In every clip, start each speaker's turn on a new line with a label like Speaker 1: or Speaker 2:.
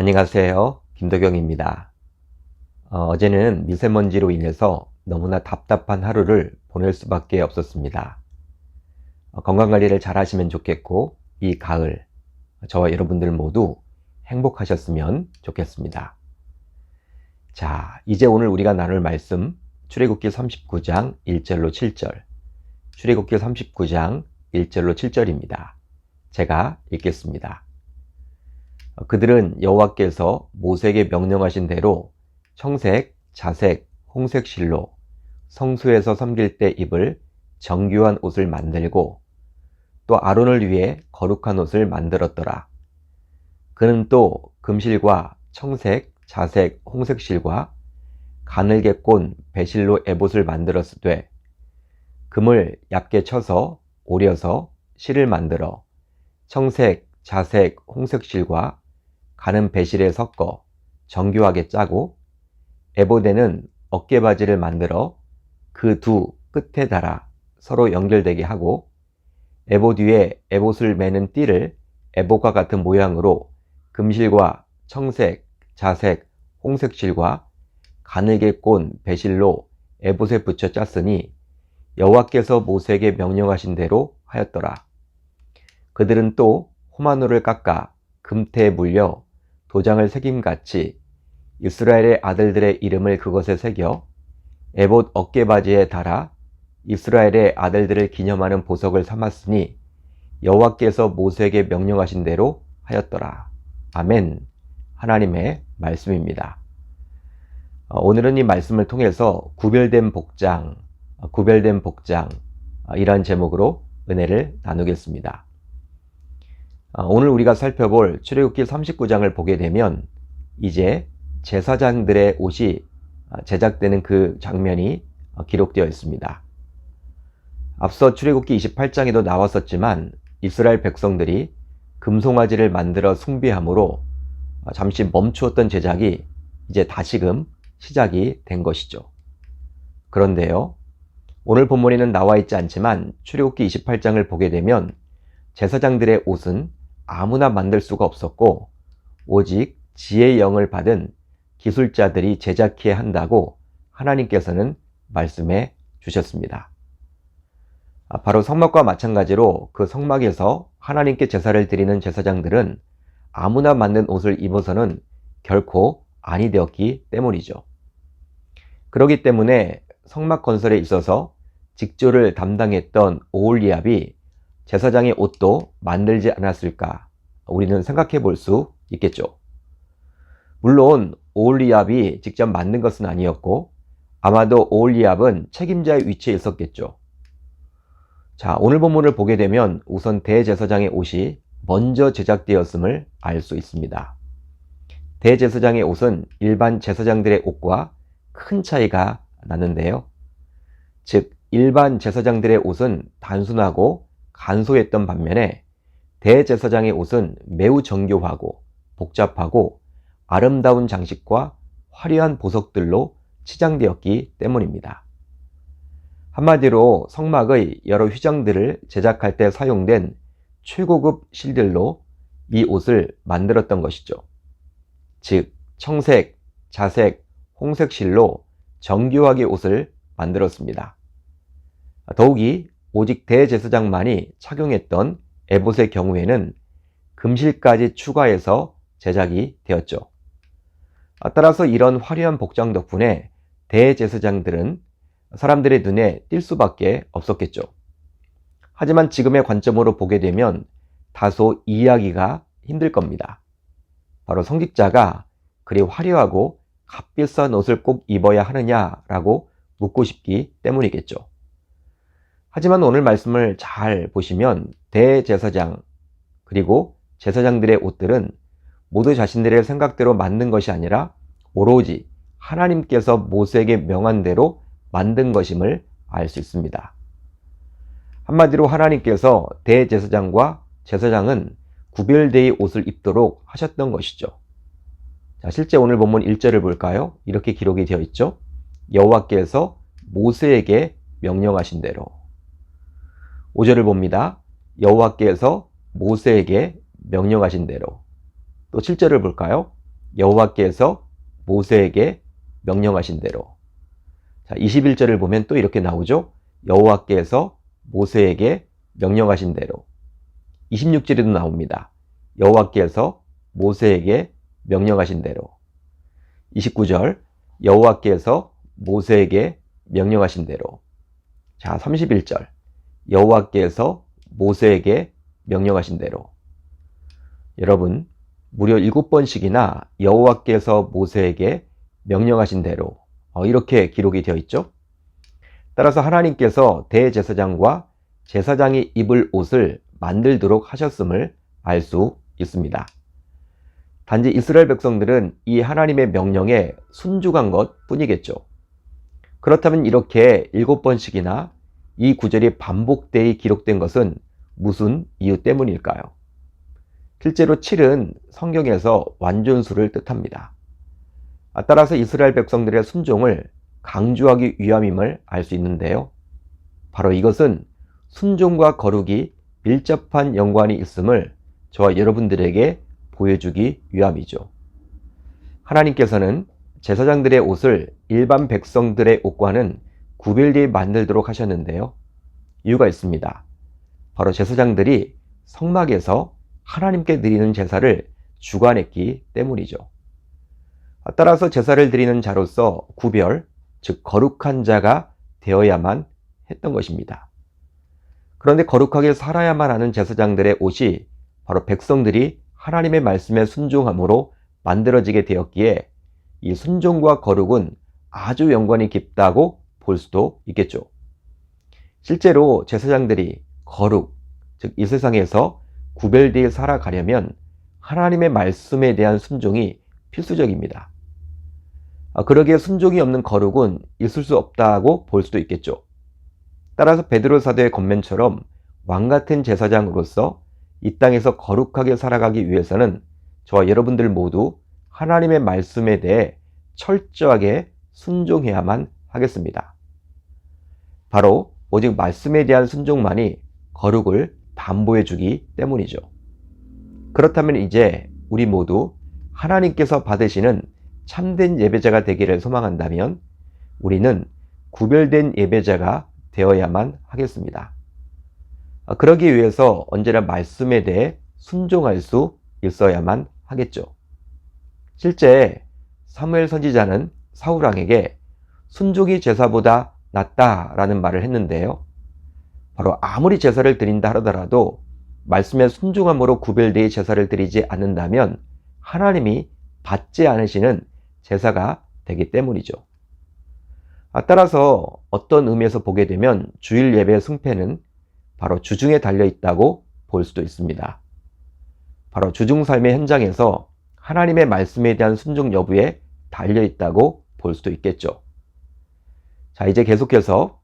Speaker 1: 안녕하세요. 김도경입니다. 어제는 미세먼지로 인해서 너무나 답답한 하루를 보낼 수밖에 없었습니다. 건강관리를 잘 하시면 좋겠고, 이 가을 저와 여러분들 모두 행복하셨으면 좋겠습니다. 자, 이제 오늘 우리가 나눌 말씀 출애굽기 39장 1절로 7절, 출애굽기 39장 1절로 7절입니다. 제가 읽겠습니다. 그들은 여호와께서 모세에게 명령하신 대로 청색, 자색, 홍색 실로 성소에서 섬길 때 입을 정교한 옷을 만들고 또 아론을 위해 거룩한 옷을 만들었더라. 그는 또 금실과 청색, 자색, 홍색 실과 가늘게 꼰 배실로 에봇을 만들었으되 금을 얇게 쳐서 오려서 실을 만들어 청색, 자색, 홍색 실과 가는 배실에 섞어 정교하게 짜고 에봇에는 어깨바지를 만들어 그 두 끝에 달아 서로 연결되게 하고 에봇 위에 에봇을 매는 띠를 에봇과 같은 모양으로 금실과 청색, 자색, 홍색 실과 가늘게 꼰 배실로 에봇에 붙여 짰으니 여호와께서 모세에게 명령하신 대로 하였더라. 그들은 또 호마노를 깎아 금태에 물려 도장을 새김같이 이스라엘의 아들들의 이름을 그것에 새겨 에봇 어깨바지에 달아 이스라엘의 아들들을 기념하는 보석을 삼았으니 여호와께서 모세에게 명령하신 대로 하였더라. 아멘. 하나님의 말씀입니다. 오늘은 이 말씀을 통해서 구별된 복장 이란 제목으로 은혜를 나누겠습니다. 오늘 우리가 살펴볼 출애굽기 39장을 보게 되면 이제 제사장들의 옷이 제작되는 그 장면이 기록되어 있습니다. 앞서 출애굽기 28장에도 나왔었지만 이스라엘 백성들이 금송아지를 만들어 숭배함으로 잠시 멈추었던 제작이 이제 다시금 시작이 된 것이죠. 그런데요, 오늘 본문에는 나와 있지 않지만 출애굽기 28장을 보게 되면 제사장들의 옷은 아무나 만들 수가 없었고 오직 지혜의 영을 받은 기술자들이 제작해야 한다고 하나님께서는 말씀해 주셨습니다. 바로 성막과 마찬가지로 그 성막에서 하나님께 제사를 드리는 제사장들은 아무나 만든 옷을 입어서는 결코 아니 되었기 때문이죠. 그렇기 때문에 성막 건설에 있어서 직조를 담당했던 오홀리압이 제사장의 옷도 만들지 않았을까 우리는 생각해 볼 수 있겠죠. 물론 오홀리압이 직접 만든 것은 아니었고 아마도 오홀리압은 책임자의 위치에 있었겠죠. 자, 오늘 본문을 보게 되면 우선 대제사장의 옷이 먼저 제작되었음을 알 수 있습니다. 대제사장의 옷은 일반 제사장들의 옷과 큰 차이가 나는데요. 즉 일반 제사장들의 옷은 단순하고 간소했던 반면에 대제사장의 옷은 매우 정교하고 복잡하고 아름다운 장식과 화려한 보석들로 치장되었기 때문입니다. 한마디로 성막의 여러 휘장들을 제작할 때 사용된 최고급 실들로 이 옷을 만들었던 것이죠. 즉 청색, 자색, 홍색 실로 정교하게 옷을 만들었습니다. 더욱이 오직 대제사장만이 착용했던 에봇의 경우에는 금실까지 추가해서 제작이 되었죠. 따라서 이런 화려한 복장 덕분에 대제사장들은 사람들의 눈에 띌 수밖에 없었겠죠. 하지만 지금의 관점으로 보게 되면 다소 이해하기가 힘들 겁니다. 바로 성직자가 그리 화려하고 값비싼 옷을 꼭 입어야 하느냐라고 묻고 싶기 때문이겠죠. 하지만 오늘 말씀을 잘 보시면 대제사장 그리고 제사장들의 옷들은 모두 자신들의 생각대로 만든 것이 아니라 오로지 하나님께서 모세에게 명한 대로 만든 것임을 알 수 있습니다. 한마디로 하나님께서 대제사장과 제사장은 구별되이 옷을 입도록 하셨던 것이죠. 자, 실제 오늘 본문 1절을 볼까요? 이렇게 기록이 되어 있죠. 여호와께서 모세에게 명령하신 대로. 5절을 봅니다. 여호와께서 모세에게 명령하신 대로. 또 7절을 볼까요? 여호와께서 모세에게 명령하신 대로. 자, 21절을 보면 또 이렇게 나오죠. 여호와께서 모세에게 명령하신 대로. 26절에도 나옵니다. 여호와께서 모세에게 명령하신 대로. 29절 여호와께서 모세에게 명령하신 대로. 자, 31절 여호와께서 모세에게 명령하신 대로. 여러분, 무려 7번씩이나 여호와께서 모세에게 명령하신 대로 이렇게 기록이 되어 있죠. 따라서 하나님께서 대제사장과 제사장이 입을 옷을 만들도록 하셨음을 알 수 있습니다. 단지 이스라엘 백성들은 이 하나님의 명령에 순종한 것 뿐이겠죠. 그렇다면 이렇게 7번씩이나 이 구절이 반복되어 기록된 것은 무슨 이유 때문일까요? 실제로 7은 성경에서 완전수를 뜻합니다. 따라서 이스라엘 백성들의 순종을 강조하기 위함임을 알 수 있는데요. 바로 이것은 순종과 거룩이 밀접한 연관이 있음을 저와 여러분들에게 보여주기 위함이죠. 하나님께서는 제사장들의 옷을 일반 백성들의 옷과는 구별되게 만들도록 하셨는데요. 이유가 있습니다. 바로 제사장들이 성막에서 하나님께 드리는 제사를 주관했기 때문이죠. 따라서 제사를 드리는 자로서 구별, 즉 거룩한 자가 되어야만 했던 것입니다. 그런데 거룩하게 살아야만 하는 제사장들의 옷이 바로 백성들이 하나님의 말씀에 순종함으로 만들어지게 되었기에 이 순종과 거룩은 아주 연관이 깊다고 볼 수도 있겠죠. 실제로 제사장들이 거룩, 즉 이 세상에서 구별되어 살아가려면 하나님의 말씀에 대한 순종이 필수적입니다. 그러기에 순종이 없는 거룩은 있을 수 없다고 볼 수도 있겠죠. 따라서 베드로 사도의 권면처럼 왕같은 제사장으로서 이 땅에서 거룩하게 살아가기 위해서는 저와 여러분들 모두 하나님의 말씀에 대해 철저하게 순종해야만 하겠습니다. 바로 오직 말씀에 대한 순종만이 거룩을 담보해 주기 때문이죠. 그렇다면 이제 우리 모두 하나님께서 받으시는 참된 예배자가 되기를 소망한다면 우리는 구별된 예배자가 되어야만 하겠습니다. 그러기 위해서 언제나 말씀에 대해 순종할 수 있어야만 하겠죠. 실제 사무엘 선지자는 사울 왕에게 순종이 제사보다 낫다라는 말을 했는데요. 바로 아무리 제사를 드린다 하더라도 말씀에 순종함으로 구별되어 제사를 드리지 않는다면 하나님이 받지 않으시는 제사가 되기 때문이죠. 따라서 어떤 의미에서 보게 되면 주일 예배의 승패는 바로 주중에 달려 있다고 볼 수도 있습니다. 바로 주중 삶의 현장에서 하나님의 말씀에 대한 순종 여부에 달려 있다고 볼 수도 있겠죠. 자, 이제 계속해서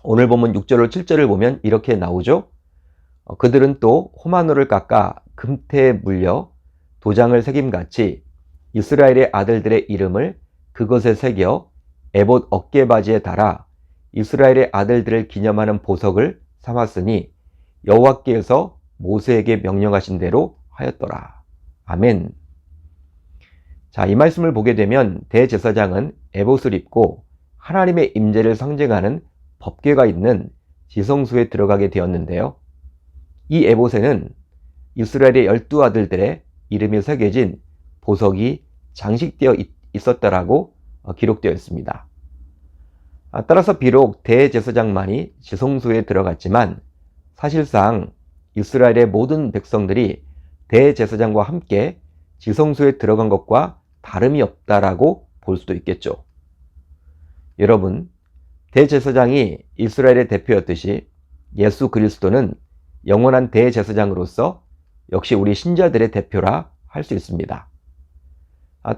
Speaker 1: 오늘 본문 6절로 7절을 보면 이렇게 나오죠. 그들은 또 호마노를 깎아 금태에 물려 도장을 새김같이 이스라엘의 아들들의 이름을 그것에 새겨 에봇 어깨바지에 달아 이스라엘의 아들들을 기념하는 보석을 삼았으니 여호와께서 모세에게 명령하신 대로 하였더라. 아멘. 자, 이 말씀을 보게 되면 대제사장은 에봇을 입고 하나님의 임재를 상징하는 법궤가 있는 지성소에 들어가게 되었는데요. 이 에봇에는 이스라엘의 12아들들의 이름이 새겨진 보석이 장식되어 있었다라고 기록되어 있습니다. 따라서 비록 대제사장만이 지성소에 들어갔지만 사실상 이스라엘의 모든 백성들이 대제사장과 함께 지성소에 들어간 것과 다름이 없다라고 볼 수도 있겠죠. 여러분, 대제사장이 이스라엘의 대표였듯이 예수 그리스도는 영원한 대제사장으로서 역시 우리 신자들의 대표라 할 수 있습니다.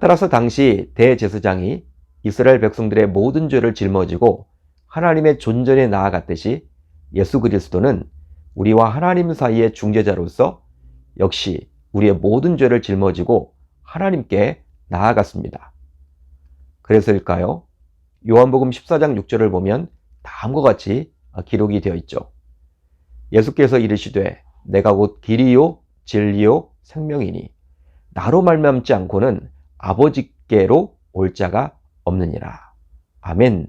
Speaker 1: 따라서 당시 대제사장이 이스라엘 백성들의 모든 죄를 짊어지고 하나님의 존전에 나아갔듯이 예수 그리스도는 우리와 하나님 사이의 중재자로서 역시 우리의 모든 죄를 짊어지고 하나님께 나아갔습니다. 그래서일까요? 요한복음 14장 6절을 보면 다음과 같이 기록이 되어 있죠. 예수께서 이르시되 내가 곧 길이요 진리요 생명이니 나로 말미암지 않고는 아버지께로 올 자가 없느니라. 아멘.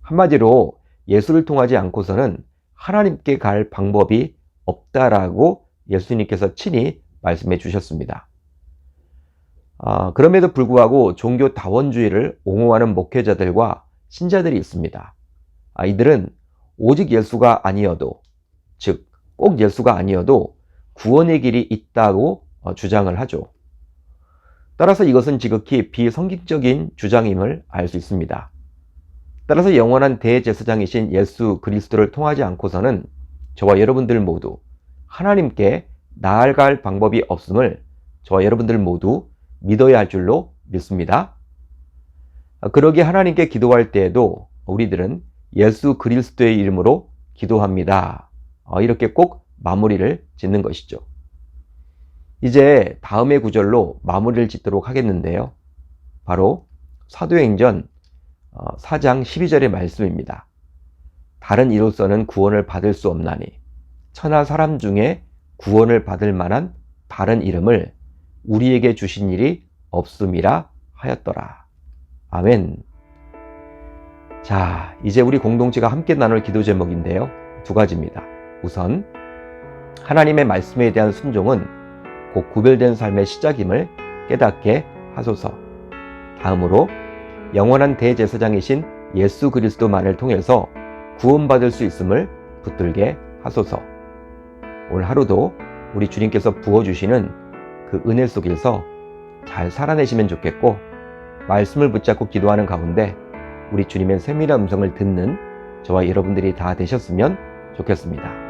Speaker 1: 한마디로 예수를 통하지 않고서는 하나님께 갈 방법이 없다라고 예수님께서 친히 말씀해 주셨습니다. 그럼에도 불구하고 종교 다원주의를 옹호하는 목회자들과 신자들이 있습니다. 이들은 오직 예수가 아니어도, 즉 꼭 예수가 아니어도 구원의 길이 있다고 주장을 하죠. 따라서 이것은 지극히 비성경적인 주장임을 알 수 있습니다. 따라서 영원한 대제사장이신 예수 그리스도를 통하지 않고서는 저와 여러분들 모두 하나님께 나아갈 방법이 없음을 저와 여러분들 모두 믿어야 할 줄로 믿습니다. 그러기에 하나님께 기도할 때에도 우리들은 예수 그리스도의 이름으로 기도합니다. 이렇게 꼭 마무리를 짓는 것이죠. 이제 다음의 구절로 마무리를 짓도록 하겠는데요. 바로 사도행전 4장 12절의 말씀입니다. 다른 이로서는 구원을 받을 수 없나니 천하 사람 중에 구원을 받을 만한 다른 이름을 우리에게 주신 일이 없음이라 하였더라. 아멘. 자, 이제 우리 공동체가 함께 나눌 기도 제목인데요. 두 가지입니다. 우선 하나님의 말씀에 대한 순종은 곧 구별된 삶의 시작임을 깨닫게 하소서. 다음으로 영원한 대제사장이신 예수 그리스도만을 통해서 구원받을 수 있음을 붙들게 하소서. 오늘 하루도 우리 주님께서 부어주시는 그 은혜 속에서 잘 살아내시면 좋겠고, 말씀을 붙잡고 기도하는 가운데 우리 주님의 세밀한 음성을 듣는 저와 여러분들이 다 되셨으면 좋겠습니다.